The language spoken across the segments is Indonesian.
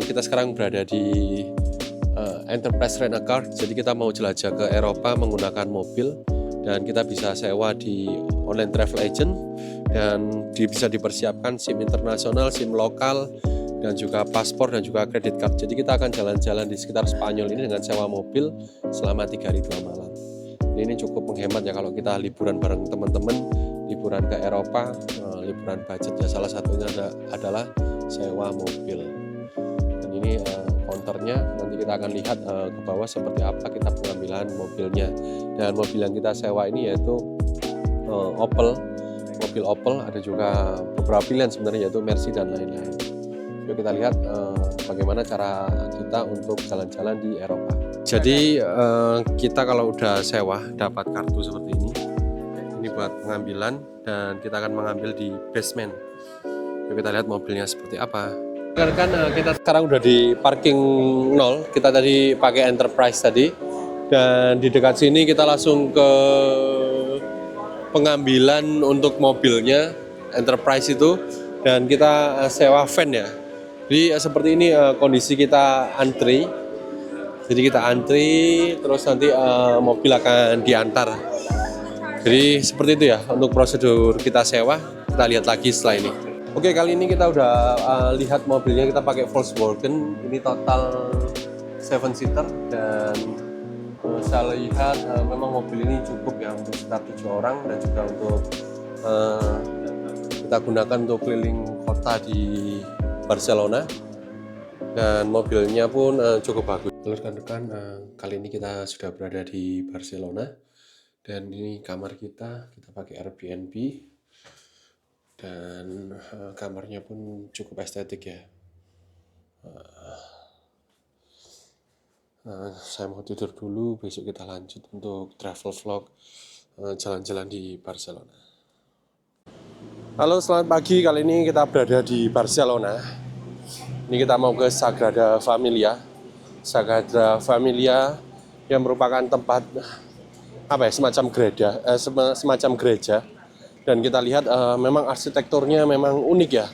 kita sekarang berada di Enterprise Rent a Car. Jadi kita mau jelajah ke Eropa menggunakan mobil, dan kita bisa sewa di online travel agent, dan bisa dipersiapkan SIM internasional, SIM lokal, dan juga paspor dan juga kredit card. Jadi kita akan jalan-jalan di sekitar Spanyol ini dengan sewa mobil selama 3 hari 2 malam. Ini cukup menghemat ya kalau kita liburan bareng teman-teman, liburan ke Eropa, liburan budget ya, salah satunya adalah sewa mobil. Dan ini counternya, nanti kita akan lihat ke bawah seperti apa kita pengambilan mobilnya. Dan mobil yang kita sewa ini yaitu Opel, mobil Opel, ada juga beberapa pilihan sebenarnya yaitu Mercy dan lain-lain. Yuk kita lihat bagaimana cara kita untuk jalan-jalan di Eropa. Jadi kita kalau udah sewa dapat kartu seperti ini buat pengambilan, dan kita akan mengambil di basement. Yuk kita lihat mobilnya seperti apa. Kan kita sekarang udah di parking 0, kita tadi pakai Enterprise tadi, dan di dekat sini kita langsung ke pengambilan untuk mobilnya Enterprise itu, dan kita sewa van ya. Jadi seperti ini kondisi kita antri. Jadi kita antri, terus nanti mobil akan diantar. Jadi seperti itu ya untuk prosedur kita sewa. Kita lihat lagi setelah ini. Oke, kali ini kita udah lihat mobilnya, kita pakai Volkswagen. Ini total 7-seater, dan saya lihat memang mobil ini cukup ya untuk sekitar 7 orang, dan juga untuk kita gunakan untuk keliling kota di Barcelona, dan mobilnya pun cukup bagus. Rekan-rekan, kali ini kita sudah berada di Barcelona, dan ini kamar kita pakai Airbnb, dan kamarnya pun cukup estetik ya. Saya mau tidur dulu, besok kita lanjut untuk travel vlog jalan-jalan di Barcelona. Halo, selamat pagi. Kali ini kita berada di Barcelona. Ini kita mau ke Sagrada Familia. Sagrada Familia yang merupakan tempat semacam gereja, dan kita lihat memang arsitekturnya memang unik ya.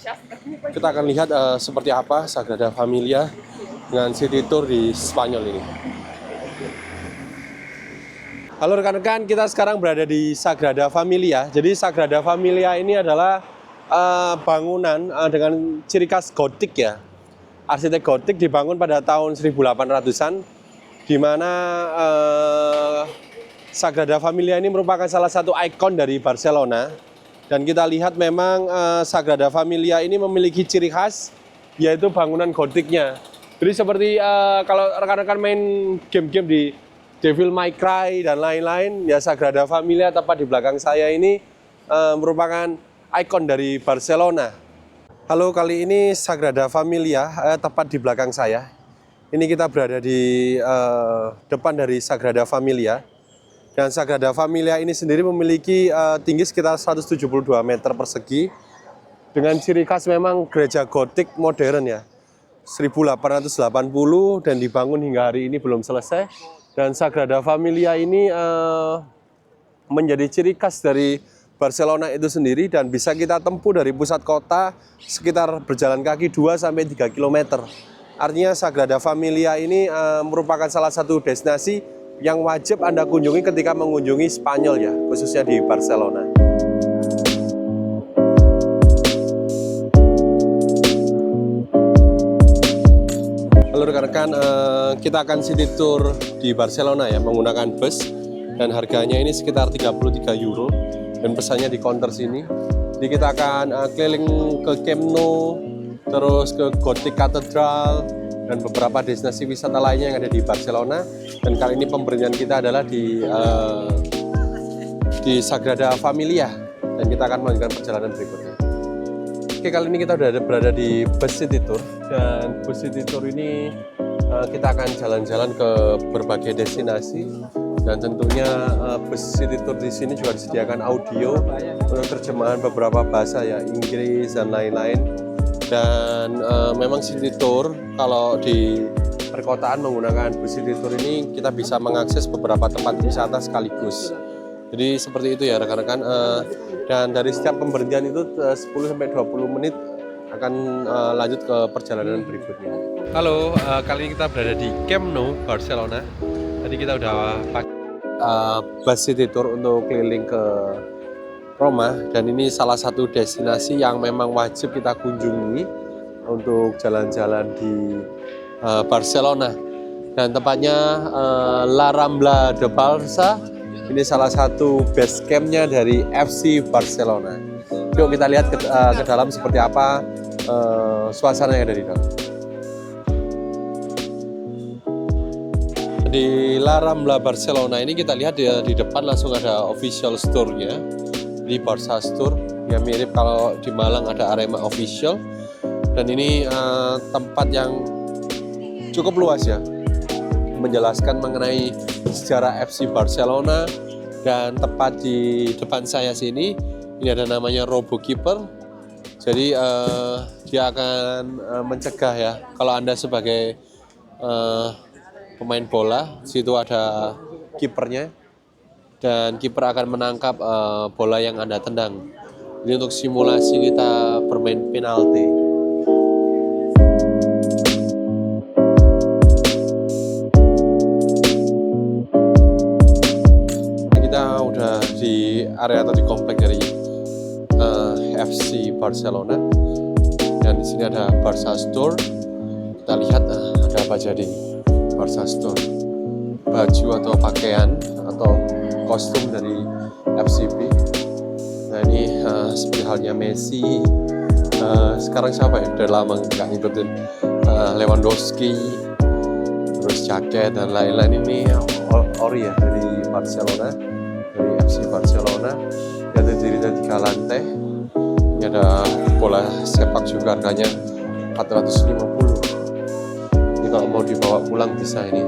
Kita akan lihat seperti apa Sagrada Familia dengan city tour di Spanyol ini. Halo rekan-rekan, kita sekarang berada di Sagrada Familia. Jadi Sagrada Familia ini adalah bangunan dengan ciri khas gotik ya. Arsitek gotik, dibangun pada tahun 1800-an, di mana Sagrada Familia ini merupakan salah satu ikon dari Barcelona. Dan kita lihat memang Sagrada Familia ini memiliki ciri khas, yaitu bangunan gotiknya. Jadi seperti kalau rekan-rekan main game-game di Devil May Cry dan lain-lain, ya Sagrada Familia tepat di belakang saya ini merupakan ikon dari Barcelona. Halo, kali ini Sagrada Familia tepat di belakang saya. Ini kita berada di depan dari Sagrada Familia. Dan Sagrada Familia ini sendiri memiliki tinggi sekitar 172 meter persegi. Dengan ciri khas memang gereja gotik modern ya. 1880 dan dibangun hingga hari ini belum selesai. Dan Sagrada Familia ini menjadi ciri khas dari Barcelona itu sendiri, dan bisa kita tempuh dari pusat kota sekitar berjalan kaki 2-3 km. Artinya Sagrada Familia ini merupakan salah satu destinasi yang wajib Anda kunjungi ketika mengunjungi Spanyol ya, khususnya di Barcelona. Halo rekan-rekan, kita akan city tour di Barcelona ya menggunakan bus, dan harganya ini sekitar 33 euro. Dan pesannya di counter sini. Jadi kita akan keliling ke Camp Nou, terus ke Gothic Cathedral, dan beberapa destinasi wisata lainnya yang ada di Barcelona. Dan kali ini pemberhentian kita adalah di Sagrada Familia, dan kita akan melanjutkan perjalanan berikutnya. Oke, kali ini kita sudah berada di bus city tour, dan bus city tour ini kita akan jalan-jalan ke berbagai destinasi. Dan tentunya bus city tour di sini juga disediakan audio untuk terjemahan beberapa bahasa ya, Inggris dan lain-lain. Dan memang city tour kalau di perkotaan menggunakan bus city tour ini kita bisa mengakses beberapa tempat wisata sekaligus. Jadi seperti itu ya rekan-rekan. Dan dari setiap pemberhentian itu 10-20 menit akan lanjut ke perjalanan berikutnya. Halo, kali ini kita berada di Camp Nou, Barcelona. Tadi kita udah pakai bus city tour untuk keliling ke Roma, dan ini salah satu destinasi yang memang wajib kita kunjungi untuk jalan-jalan di Barcelona. Dan tempatnya La Rambla de Barça. Ini salah satu base campnya dari FC Barcelona. Yuk kita lihat ke dalam seperti apa suasana yang ada di dalam. Di La Rambla Barcelona ini kita lihat di depan langsung ada official store-nya, di Barca Store, yang mirip kalau di Malang ada Arema Official. Dan ini tempat yang cukup luas ya, menjelaskan mengenai sejarah FC Barcelona. Dan tepat di depan saya sini ini ada namanya RoboKeeper. Jadi dia akan mencegah ya, kalau Anda sebagai pemain bola, situ ada kipernya, dan kiper akan menangkap bola yang Anda tendang. Ini untuk simulasi kita bermain penalti. Kita udah di area atau di komplek dari FC Barcelona, dan di sini ada Barca Store. Kita lihat ada apa jadi Barca Store, baju atau pakaian atau kostum dari FCB. Nah ini seperti halnya Messi, sekarang siapa ya, udah lama nggak ngikutin, Lewandowski, terus jaket dan lain-lain. Ini ori ya dari Barcelona, dari FC Barcelona. Dia terdiri dari 3 lantai. Ini ada bola sepak juga, harganya 450. Ini kalau mau dibawa pulang bisa ini.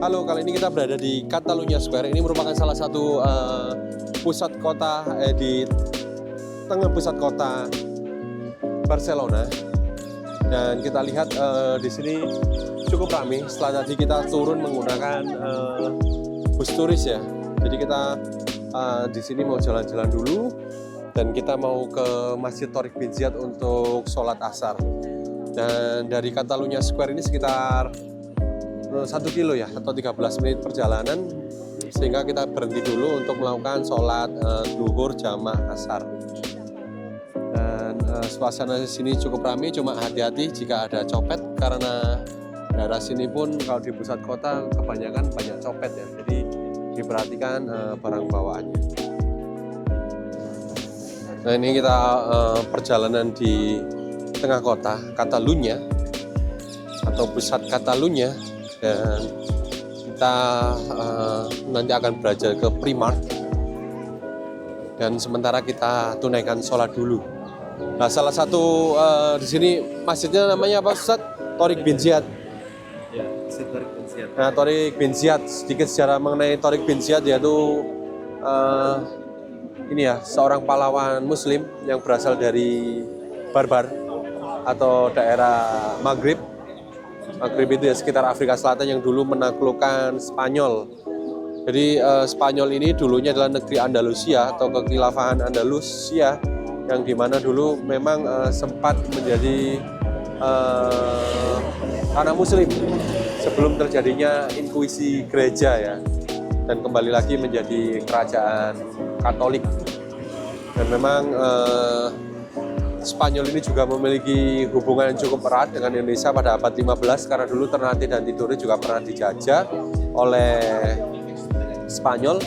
Halo, kali ini kita berada di Catalunya Square. Ini merupakan salah satu pusat kota di tengah pusat kota Barcelona. Dan kita lihat di sini cukup ramai. Setelah tadi kita turun menggunakan bus turis ya. Jadi kita di sini mau jalan-jalan dulu, dan kita mau ke Masjid Torik bin Ziyad untuk sholat asar. Dan dari Catalunya Square ini sekitar 1 kilo ya, atau 13 menit perjalanan, sehingga kita berhenti dulu untuk melakukan sholat duhur jamaah asar. Dan suasana di sini cukup ramai, cuma hati-hati jika ada copet, karena daerah sini pun kalau di pusat kota kebanyakan banyak copet ya, jadi diperhatikan barang bawaannya. Nah ini kita perjalanan di tengah kota Catalunya atau pusat Catalunya. Dan kita nanti akan belajar ke Primark, dan sementara kita tunaikan sholat dulu. Nah salah satu di sini masjidnya namanya apa Ustaz? Torik bin Ziyad. Ya, Torik bin Ziyad. Nah Torik bin Ziyad, sedikit sejarah mengenai Torik bin Ziyad, yaitu ini ya, seorang pahlawan Muslim yang berasal dari Barbar atau daerah Maghrib. Maghrib itu ya sekitar Afrika Selatan, yang dulu menaklukkan Spanyol. Jadi Spanyol ini dulunya adalah negeri Andalusia atau kekhilafahan Andalusia, yang dimana dulu memang sempat menjadi tanah Muslim sebelum terjadinya inkuisi gereja ya, dan kembali lagi menjadi kerajaan Katolik. Dan memang Spanyol ini juga memiliki hubungan yang cukup erat dengan Indonesia pada abad 15, karena dulu Ternate dan Tidore juga pernah dijajah oleh Spanyol,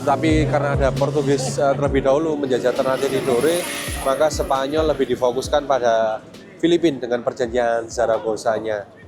tapi karena ada Portugis terlebih dahulu menjajah Ternate Tidore, maka Spanyol lebih difokuskan pada Filipina dengan perjanjian Zaragoza-nya.